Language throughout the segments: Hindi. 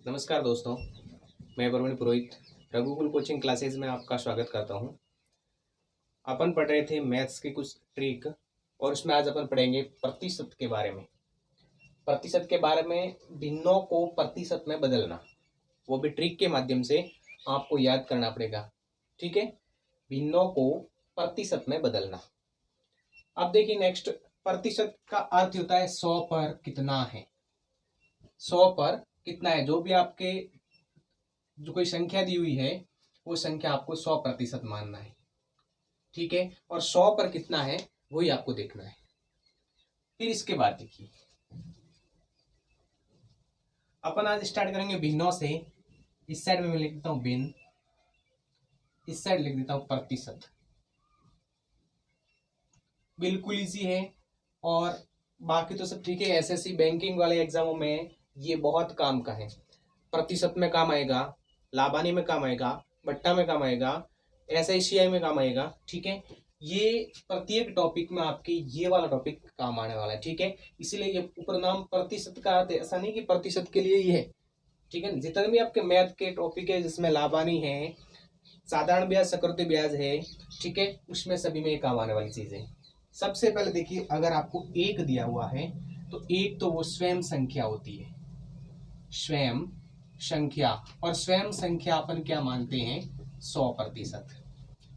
नमस्कार दोस्तों, मैं प्रवीण पुरोहित रघुकुल कोचिंग क्लासेस में आपका स्वागत करता हूं। अपन पढ़ रहे थे मैथ्स के कुछ ट्रिक और उसमें आज अपन पढ़ेंगे प्रतिशत के बारे में। प्रतिशत के बारे में भिन्नों को प्रतिशत में बदलना, वो भी ट्रिक के माध्यम से आपको याद करना पड़ेगा। ठीक है, भिन्नों को प्रतिशत में बदलना। अब देखिए नेक्स्ट, प्रतिशत का अर्थ होता है 100 पर कितना है। 100 पर कितना है, जो भी आपके जो कोई संख्या दी हुई है वो संख्या आपको 100% मानना है। ठीक है, और 100 पर कितना है वही आपको देखना है। फिर इसके बाद देखिए अपन आज स्टार्ट करेंगे भिन्नों से। इस साइड में मैं लिख देता हूं भिन्न, इस साइड लिख देता हूं प्रतिशत। बिल्कुल इजी है और बाकी तो सब ठीक है। एसएससी बैंकिंग वाले एग्जामों में ये बहुत काम का है। प्रतिशत में काम आएगा, लाबानी में काम आएगा, बट्टा में काम आएगा, एसआईसीआई में काम आएगा। ठीक है, ये प्रत्येक टॉपिक में आपके ये वाला टॉपिक काम आने वाला है। ठीक है, इसलिए ये उपनाम प्रतिशत का अर्थ ऐसा नहीं कि प्रतिशत के लिए ही है। ठीक है, जितने भी आपके मैथ के टॉपिक है जिसमें लाबानी है, साधारण ब्याज, चक्रवृद्धि ब्याज है, ठीक है, उसमें सभी में काम आने वाली चीज है। सबसे पहले देखिए, अगर आपको एक दिया हुआ है तो एक तो वो स्वयं संख्या होती है, स्वयं संख्या। और स्वयं संख्या अपन क्या मानते हैं, 100%।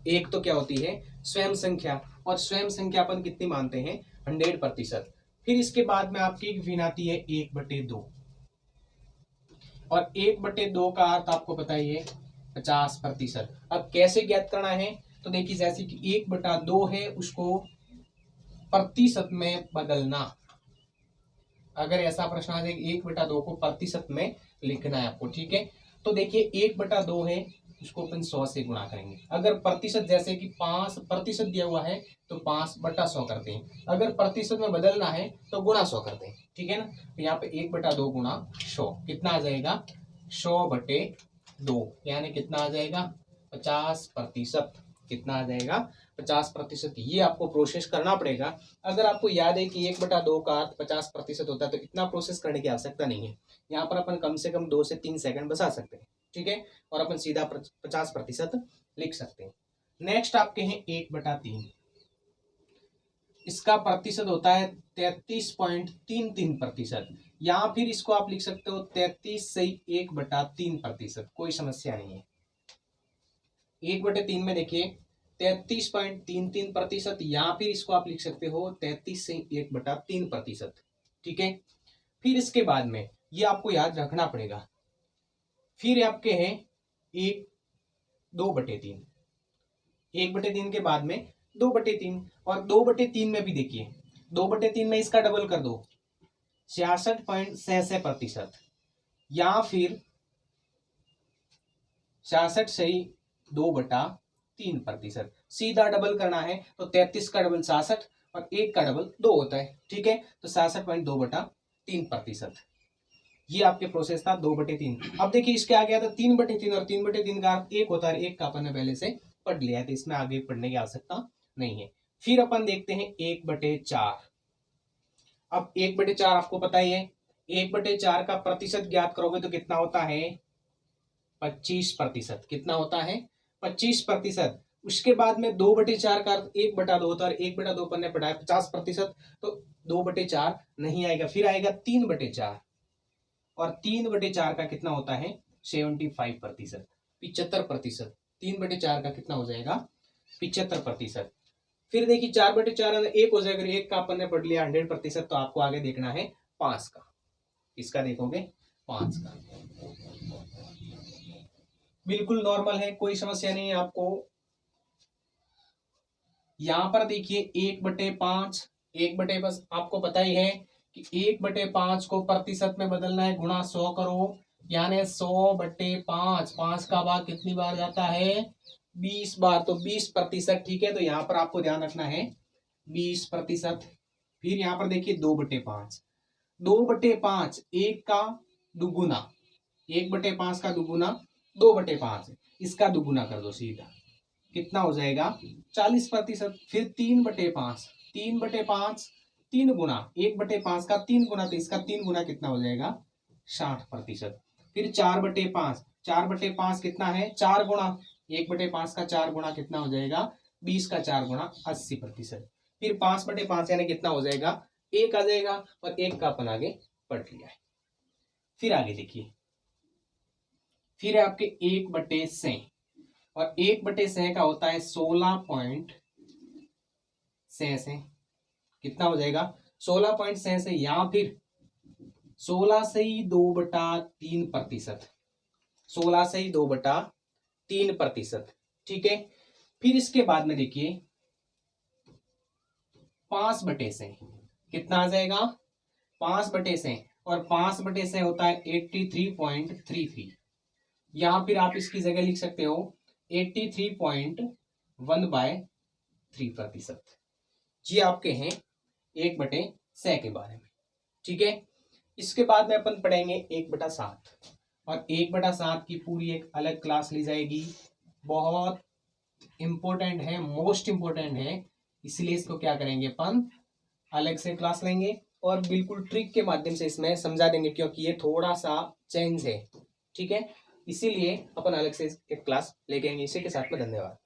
एक तो क्या होती है, स्वयं संख्या, और स्वयं संख्या अपन कितनी मानते हैं, 100%। फिर इसके बाद में आपकी एक भिन्न आती है 1/2, और 1/2 का अर्थ आपको पता ही है 50%। अब कैसे ज्ञात करना है, तो देखिए जैसे कि 1/2 है उसको प्रतिशत में बदलना। अगर ऐसा प्रश्न आ जाए 1/2 को प्रतिशत में लिखना है आपको। ठीक है, तो देखिए 1/2 है उसको अपन 100 से गुणा करेंगे। अगर प्रतिशत जैसे कि 5% दिया हुआ है तो 5/100 करते हैं। अगर प्रतिशत में बदलना है तो गुणा 100 करते हैं। ठीक है ना, तो यहाँ पे 1/2 गुणा 100 कितना आ जाएगा, 100/2, यानी कितना आ जाएगा, 50%। कितना आ जाएगा, 50%। ये आपको प्रोसेस करना पड़ेगा। अगर आपको याद है कि 1/2 का अर्थ 50% होता है तो इतना प्रोसेस करने की आवश्यकता नहीं है। यहाँ पर अपन कम से कम 2 से 3 सेकंड बचा सकते हैं। ठीक है, और अपन सीधा 50% लिख सकते हैं। नेक्स्ट आपके हैं 1/3, इसका प्रतिशत होता है 33.33%, या फिर इसको आप लिख सकते हो 33 से 1/3%। कोई समस्या नहीं है। 1/3 में देखिए 33.33%, या फिर इसको आप लिख सकते हो 33 से 1/3%। ठीक है, फिर इसके बाद में ये आपको याद रखना पड़ेगा। फिर आपके हैं 2/3, 1/3 के बाद में 2/3, और 2/3 में भी देखिए 2/3 में इसका डबल कर दो 66.66%, या फिर 66 से 2/3%। सीधा डबल करना है तो 33 का डबल 66 और 1 का डबल 2 होता है। ठीक है, तो 66.2/3%। ये आपके प्रोसेस था 2/3। अब देखिए इसके आगे आता 3/3, और 3/3 का अर्थ 1 होता है। 1 का अपन ने पहले से पढ़ लिया है तो इसमें आगे पढ़ने की आवश्यकता नहीं है। फिर अपन देखते हैं 1/4। अब 1/4 आपको पता ही है, 1/4 का प्रतिशत ज्ञात करोगे तो कितना होता है, 25%। कितना होता है, 25%। उसके बाद में 2/4 का अर्थ 1/2 होता है। 1/2 अपन ने पढ़ा है 50%, तो 2/4 नहीं आएगा। फिर आएगा 3/4, और 3/4 का कितना होता है, 75%, 75%। 3/4 का कितना हो जाएगा, 75%। फिर देखिए 4/4 1 हो जाएगा। 1 का अपन ने पढ़ लिया 100%, तो आपको आगे देखना है 5 का। इसका देखोगे 5 का, बिल्कुल नॉर्मल है, कोई समस्या नहीं है आपको। यहां पर देखिए 1/5, 1 बस आपको पता ही है कि 1/5 को प्रतिशत में बदलना है, गुणा 100 करो, यानी 100/5। 5 का भाग कितनी बार जाता है, 20 बार, तो 20%। ठीक है, तो यहां पर आपको ध्यान रखना है 20%। फिर यहां पर देखिए 2/5, 2/5 1 का दुगुना, 1/5 का दुगुना 2/5, इसका दुगुना कर दो सीधा, कितना हो जाएगा, 40%। फिर 3/5, 3/5 3 गुना, 1/5 का 3 गुना, तो इसका 3 गुना कितना हो जाएगा, 60%। फिर 4/5, 4/5 कितना है, 4 गुणा 1/5 का 4 गुणा कितना हो जाएगा, 20 का 4 गुणा 80%। फिर 5/5 यानी कितना हो जाएगा, 1 आ जाएगा, और 1 का अपन आगे पढ़ लिया है। फिर आगे देखिए, फिर है आपके 1/6, और 1/6 का होता है 16.6, कितना हो जाएगा 16.6, या फिर 16 से ही 2/3%, 16 से ही 2/3%, ठीक है। फिर इसके बाद में देखिए 5/6 कितना आ जाएगा, 5/6, और 5/6 होता है 83.33, यहां फिर आप इसकी जगह लिख सकते हो 83.1/3%। ये आपके हैं 1/6 के बारे में, ठीक है। इसके बाद में अपन पढ़ेंगे 1/7, और 1/7 की पूरी एक अलग क्लास ली जाएगी, बहुत इंपॉर्टेंट है, मोस्ट इंपॉर्टेंट है, इसलिए इसको क्या करेंगे, अपन अलग से क्लास लेंगे और बिल्कुल ट्रिक के माध्यम से इसमें समझा देंगे, क्योंकि ये थोड़ा सा चेंज है, ठीक है, इसीलिए अपन अलग से एक क्लास लेके आएंगे। इसी के साथ में धन्यवाद।